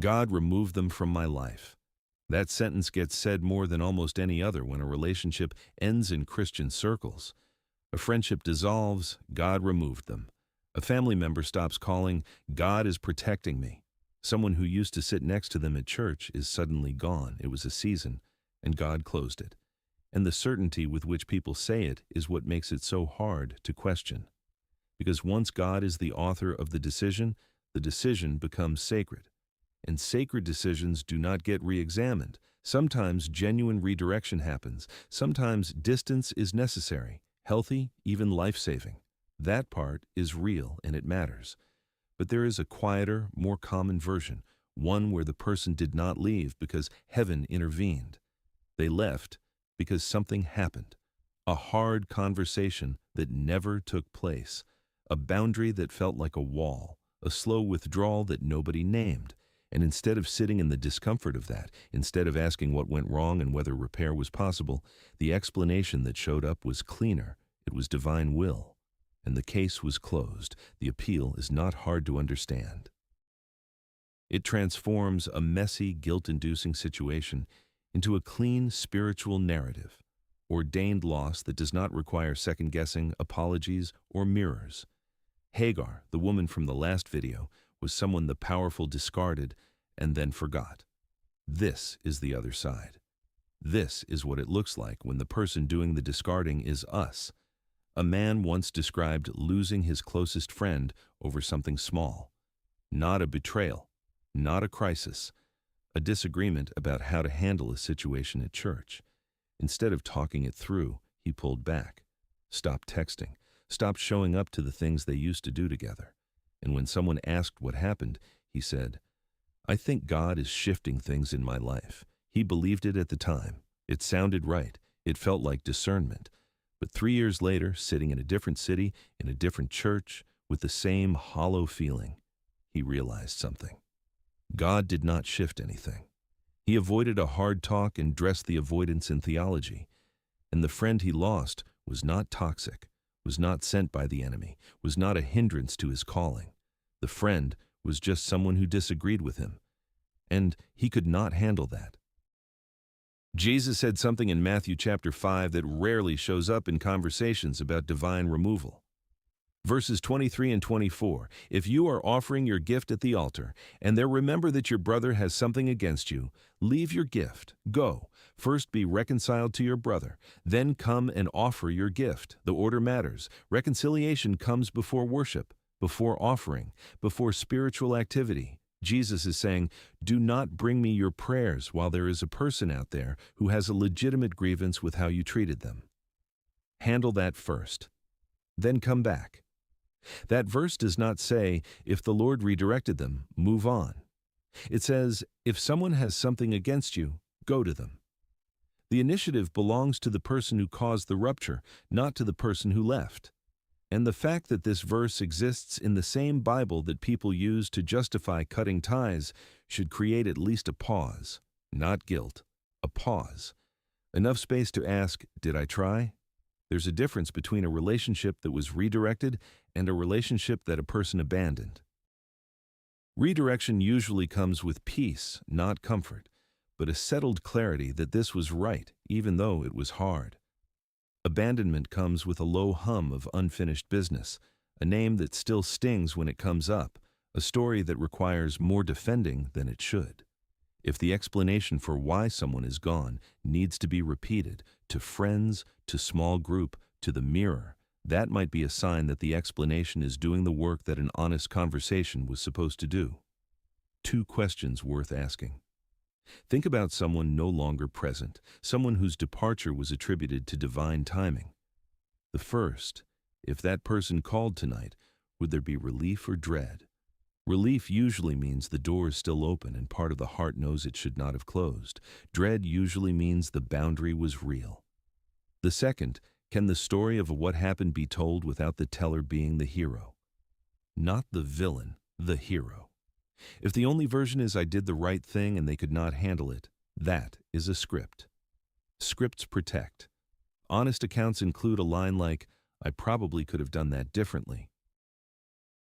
God removed them from my life. That sentence gets said more than almost any other when a relationship ends in Christian circles. A friendship dissolves, God removed them. A family member stops calling, God is protecting me. Someone who used to sit next to them at church is suddenly gone. It was a season, and God closed it. And the certainty with which people say it is what makes it so hard to question. Because once God is the author of the decision becomes sacred. And sacred decisions do not get re-examined. Sometimes genuine redirection happens. Sometimes distance is necessary, healthy, even life-saving. That part is real and it matters. But there is a quieter, more common version, one where the person did not leave because heaven intervened. They left because something happened. A hard conversation that never took place. A boundary that felt like a wall. A slow withdrawal that nobody named. And instead of sitting in the discomfort of that, instead of asking what went wrong and whether repair was possible, the explanation that showed up was cleaner. It was divine will. And the case was closed. The appeal is not hard to understand. It transforms a messy, guilt-inducing situation into a clean spiritual narrative, ordained loss that does not require second-guessing, apologies, or mirrors. Hagar, the woman from the last video, was someone the powerful discarded and then forgot. This is the other side. This is what it looks like when the person doing the discarding is us. A man once described losing his closest friend over something small. Not a betrayal, not a crisis, a disagreement about how to handle a situation at church. Instead of talking it through, he pulled back, stopped texting, stopped showing up to the things they used to do together. And when someone asked what happened, he said, I think God is shifting things in my life. He believed it at the time. It sounded right. It felt like discernment. But 3 years later, sitting in a different city, in a different church, with the same hollow feeling, he realized something. God did not shift anything. He avoided a hard talk and dressed the avoidance in theology. And the friend he lost was not toxic, was not sent by the enemy, was not a hindrance to his calling. The friend was just someone who disagreed with him. And he could not handle that. Jesus said something in Matthew chapter 5 that rarely shows up in conversations about divine removal. Verses 23 and 24, if you are offering your gift at the altar, and there remember that your brother has something against you, leave your gift, go. First be reconciled to your brother, then come and offer your gift. The order matters. Reconciliation comes before worship, before offering, before spiritual activity. Jesus is saying, do not bring me your prayers while there is a person out there who has a legitimate grievance with how you treated them. Handle that first, then come back. That verse does not say, if the Lord redirected them, move on. It says, if someone has something against you, go to them. The initiative belongs to the person who caused the rupture, not to the person who left. And the fact that this verse exists in the same Bible that people use to justify cutting ties should create at least a pause, not guilt, a pause. Enough space to ask, did I try? There's a difference between a relationship that was redirected and a relationship that a person abandoned. Redirection usually comes with peace, not comfort, but a settled clarity that this was right, even though it was hard. Abandonment comes with a low hum of unfinished business, a name that still stings when it comes up, a story that requires more defending than it should. If the explanation for why someone is gone needs to be repeated to friends, to small group, to the mirror, that might be a sign that the explanation is doing the work that an honest conversation was supposed to do. 2 questions worth asking. Think about someone no longer present, someone whose departure was attributed to divine timing. The first, if that person called tonight, would there be relief or dread? Relief usually means the door is still open and part of the heart knows it should not have closed. Dread usually means the boundary was real. The second, can the story of what happened be told without the teller being the hero? Not the villain, the hero. If the only version is I did the right thing and they could not handle it, that is a script. Scripts protect. Honest accounts include a line like, I probably could have done that differently.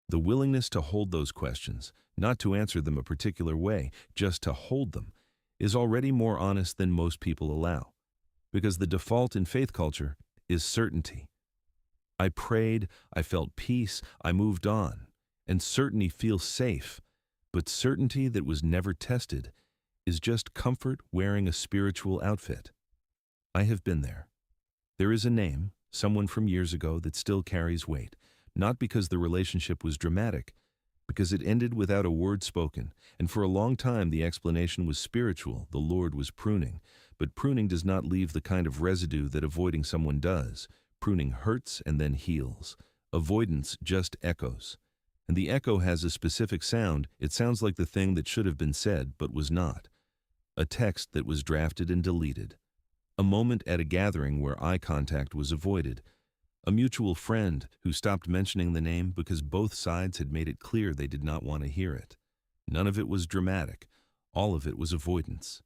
The willingness to hold those questions, not to answer them a particular way, just to hold them, is already more honest than most people allow. Because the default in faith culture is certainty. I prayed, I felt peace, I moved on, and certainty feels safe. But certainty that was never tested is just comfort wearing a spiritual outfit. I have been there. There is a name, someone from years ago, that still carries weight, not because the relationship was dramatic, because it ended without a word spoken, and for a long time the explanation was spiritual, the Lord was pruning. But pruning does not leave the kind of residue that avoiding someone does. Pruning hurts and then heals. Avoidance just echoes. And the echo has a specific sound. It sounds like the thing that should have been said but was not. A text that was drafted and deleted. A moment at a gathering where eye contact was avoided. A mutual friend who stopped mentioning the name because both sides had made it clear they did not want to hear it. None of it was dramatic. All of it was avoidance.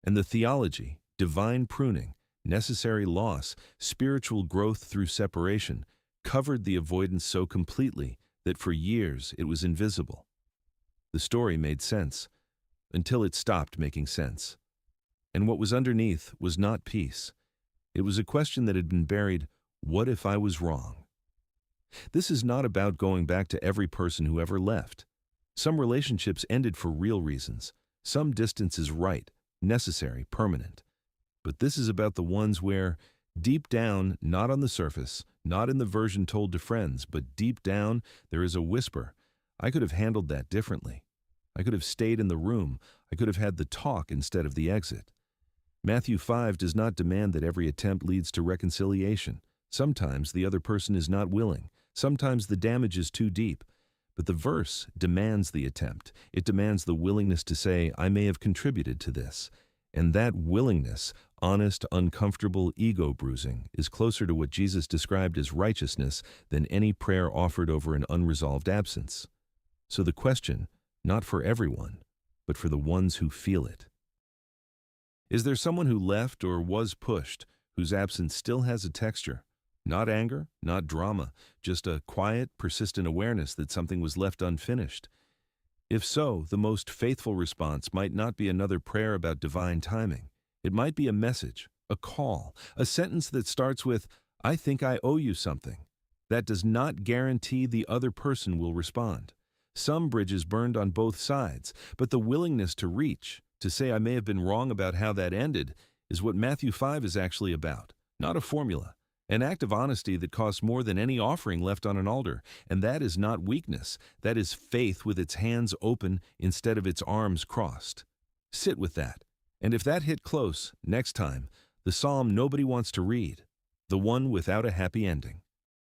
And the theology, divine pruning, necessary loss, spiritual growth through separation, covered the avoidance so completely that for years it was invisible. The story made sense, until it stopped making sense. And what was underneath was not peace. It was a question that had been buried: what if I was wrong? This is not about going back to every person who ever left. Some relationships ended for real reasons. Some distance is right, necessary, permanent. But this is about the ones where, deep down, not on the surface, not in the version told to friends, but deep down, there is a whisper: I could have handled that differently. I could have stayed in the room. I could have had the talk instead of the exit. Matthew 5 does not demand that every attempt leads to reconciliation. Sometimes the other person is not willing. Sometimes the damage is too deep. But the verse demands the attempt. It demands the willingness to say, I may have contributed to this. And that willingness, honest, uncomfortable ego bruising, is closer to what Jesus described as righteousness than any prayer offered over an unresolved absence. So the question, not for everyone, but for the ones who feel it. Is there someone who left or was pushed, whose absence still has a texture? Not anger, not drama, just a quiet, persistent awareness that something was left unfinished. If so, the most faithful response might not be another prayer about divine timing. It might be a message, a call, a sentence that starts with, I think I owe you something. That does not guarantee the other person will respond. Some bridges burned on both sides, but the willingness to reach, to say I may have been wrong about how that ended, is what Matthew 5 is actually about, not a formula. An act of honesty that costs more than any offering left on an altar. And that is not weakness. That is faith with its hands open instead of its arms crossed. Sit with that. And if that hit close, next time, the psalm nobody wants to read, the one without a happy ending.